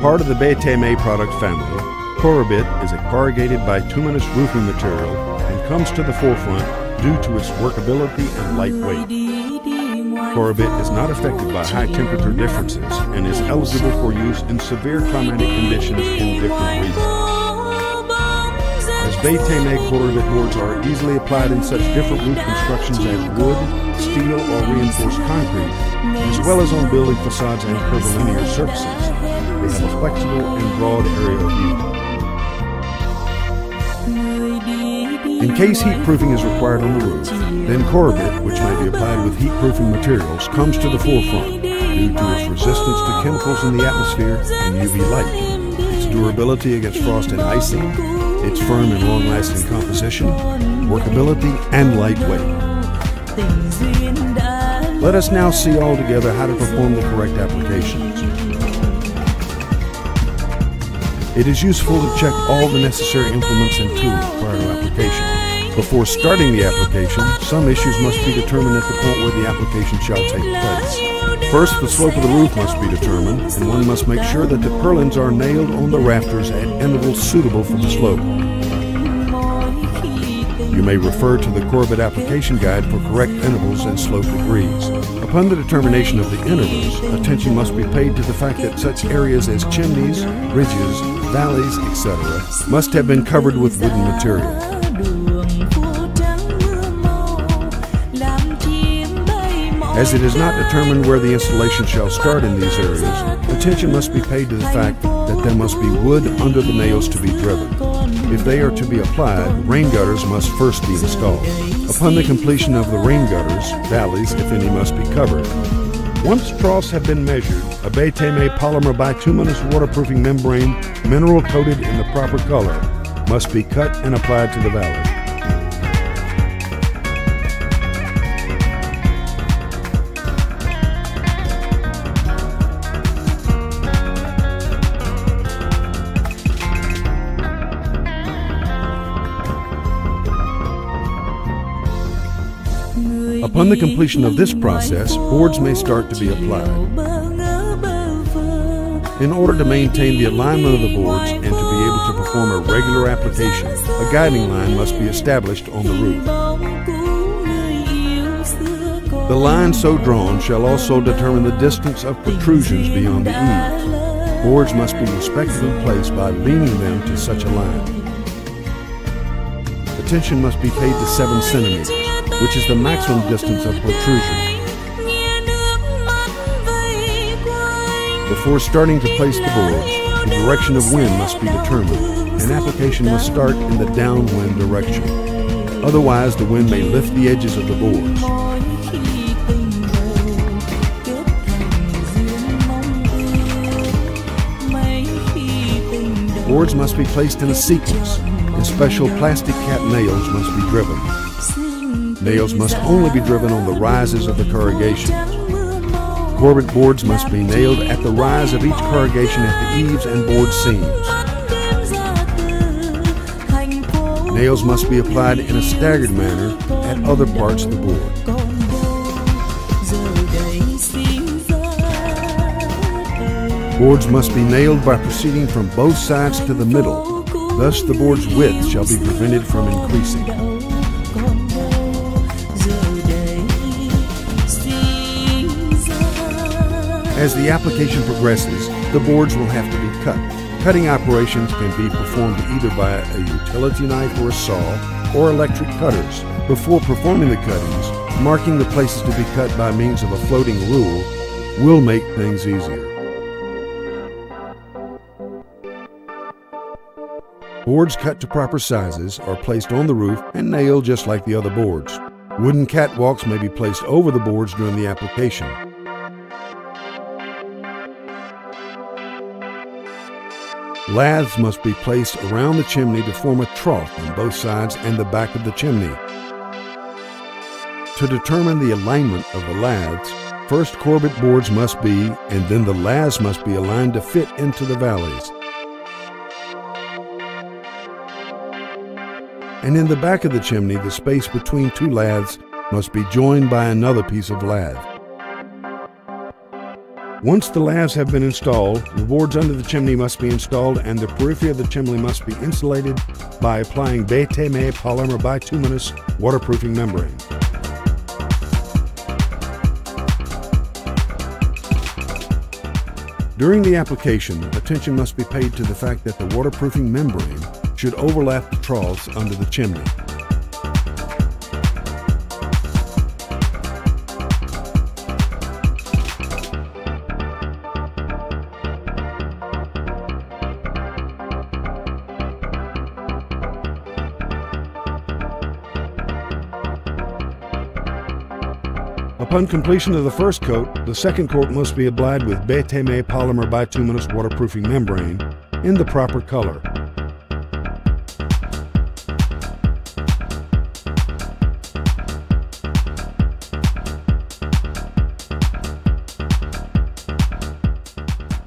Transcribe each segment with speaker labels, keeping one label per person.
Speaker 1: Part of the BTM product family, Corobit is a corrugated bituminous roofing material and comes to the forefront due to its workability and lightweight. Corobit is not affected by high temperature differences and is eligible for use in severe climatic conditions in different regions. As BTM Corobit boards are easily applied in such different roof constructions as wood, steel, or reinforced concrete, as well as on building facades and curvilinear surfaces, they have a flexible and broad area of use. In case heat proofing is required on the roof, then Corobit, which may be applied with heat proofing materials, comes to the forefront due to its resistance to chemicals in the atmosphere and UV light, its durability against frost and icing, its firm and long-lasting composition, workability, and lightweight. Let us now see all together how to perform the correct applications. It is useful to check all the necessary implements and tools prior to application. Before starting the application, some issues must be determined at the point where the application shall take place. First, the slope of the roof must be determined, and one must make sure that the purlins are nailed on the rafters at intervals suitable for the slope. You may refer to the Corobit application guide for correct intervals and slope degrees. Upon the determination of the intervals, attention must be paid to the fact that such areas as chimneys, ridges, valleys, etc. must have been covered with wooden material. As it is not determined where the installation shall start in these areas, attention must be paid to the fact that there must be wood under the nails to be driven. If they are to be applied, rain gutters must first be installed. Upon the completion of the rain gutters, valleys, if any, must be covered. Once troughs have been measured, a BTM polymer bituminous waterproofing membrane, mineral coated in the proper color, must be cut and applied to the valley. Upon the completion of this process, boards may start to be applied. In order to maintain the alignment of the boards and to be able to perform a regular application, a guiding line must be established on the roof. The line so drawn shall also determine the distance of protrusions beyond the eaves. Boards must be respectively placed by leaning them to such a line. Attention must be paid to 7 centimeters. Which is the maximum distance of protrusion. Before starting to place the boards, the direction of wind must be determined, and application must start in the downwind direction. Otherwise, the wind may lift the edges of the boards. Boards must be placed in a sequence, and special plastic cap nails must be driven. Nails must only be driven on the rises of the corrugation. Corobit boards must be nailed at the rise of each corrugation at the eaves and board seams. Nails must be applied in a staggered manner at other parts of the board. Boards must be nailed by proceeding from both sides to the middle. Thus, the board's width shall be prevented from increasing. As the application progresses, the boards will have to be cut. Cutting operations can be performed either by a utility knife or a saw, or electric cutters. Before performing the cuttings, marking the places to be cut by means of a floating rule will make things easier. Boards cut to proper sizes are placed on the roof and nailed just like the other boards. Wooden catwalks may be placed over the boards during the application. Laths must be placed around the chimney to form a trough on both sides and the back of the chimney. To determine the alignment of the laths, first Corobit boards must be, and then the laths must be aligned to fit into the valleys. And in the back of the chimney, the space between 2 laths must be joined by another piece of lath. Once the lathes have been installed, the boards under the chimney must be installed and the periphery of the chimney must be insulated by applying BTM polymer bituminous waterproofing membrane. During the application, attention must be paid to the fact that the waterproofing membrane should overlap the troughs under the chimney. Upon completion of the first coat, the second coat must be applied with BTM polymer bituminous waterproofing membrane in the proper color.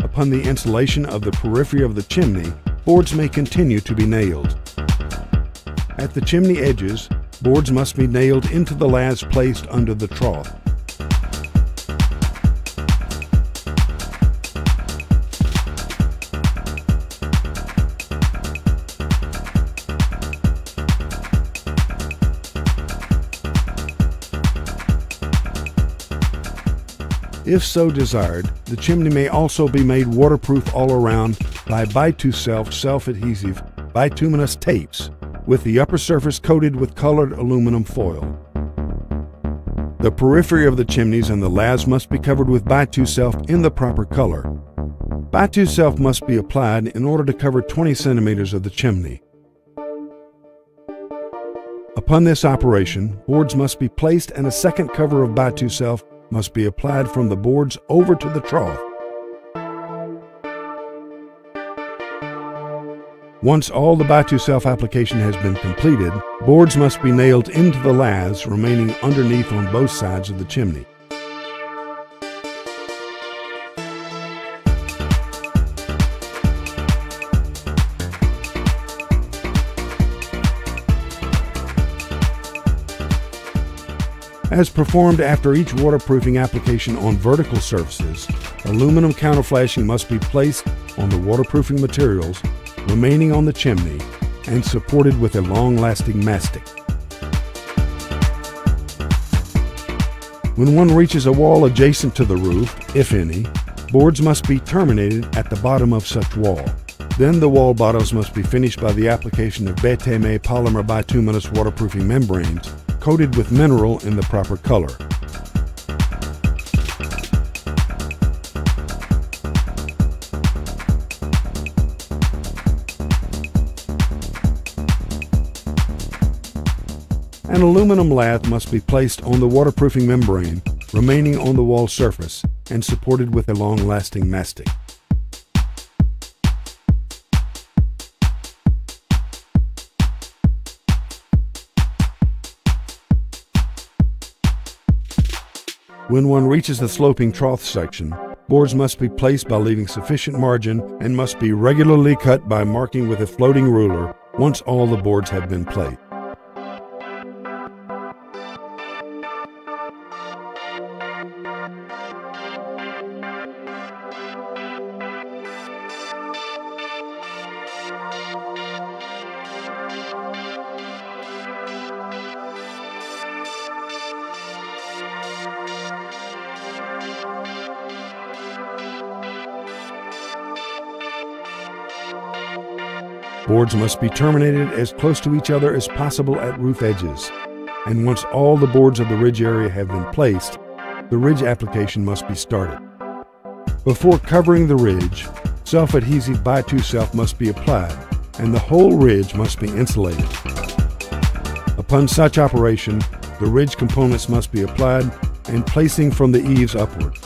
Speaker 1: Upon the insulation of the periphery of the chimney, boards may continue to be nailed. At the chimney edges, boards must be nailed into the lathes placed under the trough. If so desired, the chimney may also be made waterproof all around by Bituself self-adhesive bituminous tapes, with the upper surface coated with colored aluminum foil. The periphery of the chimneys and the lathes must be covered with Bituself in the proper color. Bituself must be applied in order to cover 20 centimeters of the chimney. Upon this operation, boards must be placed and a second cover of Bituself must be applied from the boards over to the trough. Once all the Bituself application has been completed, boards must be nailed into the lathes remaining underneath on both sides of the chimney. As performed after each waterproofing application on vertical surfaces, aluminum counterflashing must be placed on the waterproofing materials remaining on the chimney and supported with a long-lasting mastic. When one reaches a wall adjacent to the roof, if any, boards must be terminated at the bottom of such wall. Then the wall bottoms must be finished by the application of BTM polymer bituminous waterproofing membranes coated with mineral in the proper color. An aluminum lath must be placed on the waterproofing membrane remaining on the wall surface and supported with a long-lasting mastic. When one reaches the sloping trough section, boards must be placed by leaving sufficient margin and must be regularly cut by marking with a floating ruler once all the boards have been placed. Boards must be terminated as close to each other as possible at roof edges, and once all the boards of the ridge area have been placed, the ridge application must be started. Before covering the ridge, self-adhesive Bituself must be applied, and the whole ridge must be insulated. Upon such operation, the ridge components must be applied and placing from the eaves upward.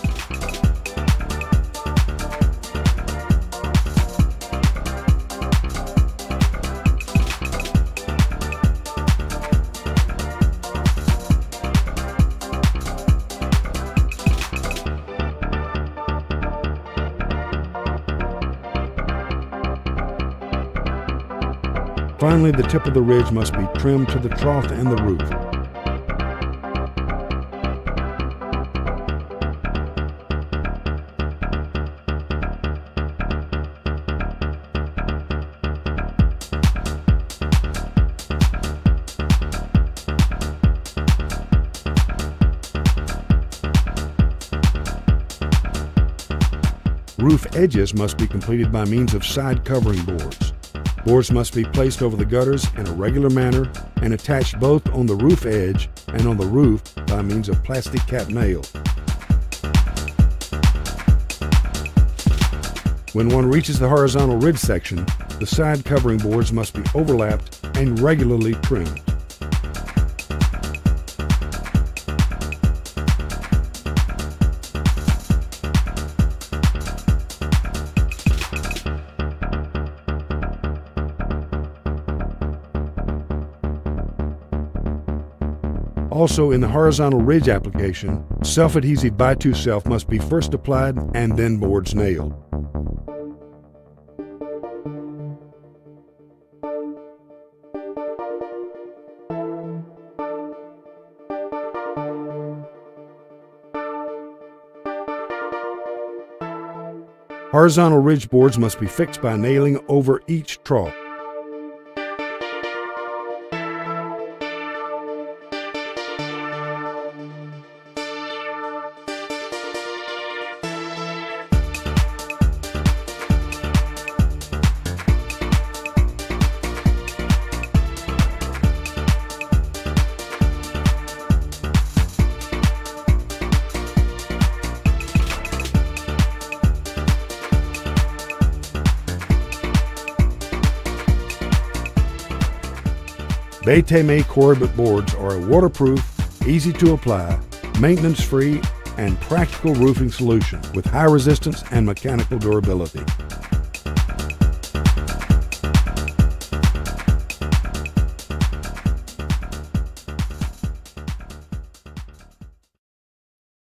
Speaker 1: Finally, the tip of the ridge must be trimmed to the trough and the roof. Roof edges must be completed by means of side covering boards. Boards must be placed over the gutters in a regular manner and attached both on the roof edge and on the roof by means of plastic cap nails. When one reaches the horizontal ridge section, the side covering boards must be overlapped and regularly trimmed. Also, in the horizontal ridge application, self-adhesive by-2 self must be first applied and then boards nailed. Horizontal ridge boards must be fixed by nailing over each trough. Bayteme Corribit boards are a waterproof, easy to apply, maintenance-free, and practical roofing solution with high resistance and mechanical durability.